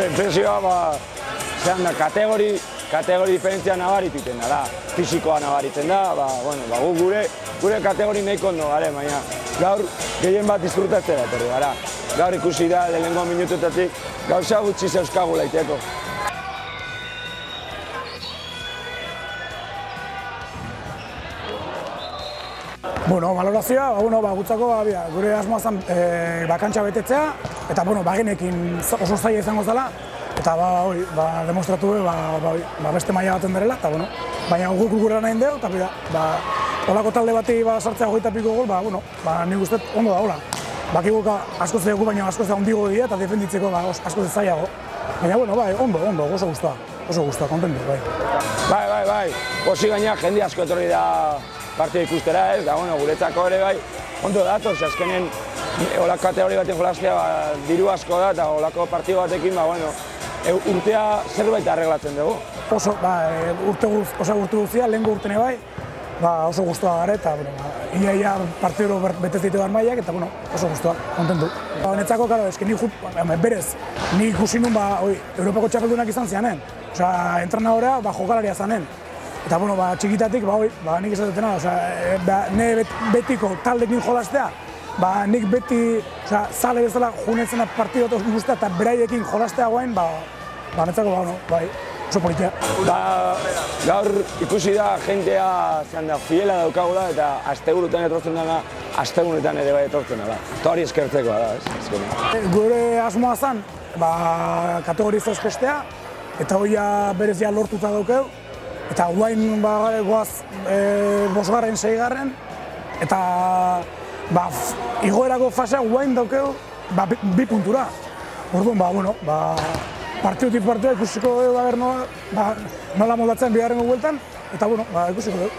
Impresioa, zehan da, kategori diferentzia nabarituten da, fisikoa nabaritzen da, guk gure kategori nahiko ondo gare, baina gaur gehien bat disfrutatzea etorri gara. Gaur ikusi da, lehenengo minututatik, gauza gutxi zeuzkagu laiteko. Balorazioa, gutzako gure asmoa zen kantxa betetzea, eta bagenekin oso zaila izango zela, eta demostratu beste maila baten derela, baina guk gure nahi indeu, eta holako talde bati sartzea 20 piko gol, nik uste ondo da hola. Bakiguk askoz dugu, baina askoz da ondigo dira, eta defenditzeko askoz zailago. Baina, ondo, oso guztua, kontentu, bai. Bai, posi gaina jende asko etorri da partida ikustera ez, da guretzako ere bai, ondo datoz, azkenen holako kategori baten jolaztea diru asko da, eta holako partida batekin, urtea zerbait arreglatzen dugu. Urte guztia, lehenko urtene bai, oso guztua gara, eta ia partidero betez ditu behar maiak, eta oso guztua, kontentu. Netzako, berez, nik ikusi nun Europako txapeldunak izan zianen, entrenadorea jokalaria zanen. Eta, txikitatik, nik esatutena, ne betiko taldekin jolaztea, nik beti zale bezala junetzena partidot guztia eta beraiekin jolaztea guain, netzako, oso politia. Gaur ikusi da, jentea fiela daukagula eta asteburutan etortzen dena, astegunetan ere bai etortzen da. Eta hori eskertzekoa da, ez? Gure asmoa zen, kategorizaz jestea, eta hori berezia lortuta daukeu, eta guain goaz 5. 6. eta igoerako fasea guain daukeu 2 puntura. Orduan, partidutik partida ikusiko dugu nola moldatzen bigarrengo bueltan, eta ikusiko dugu.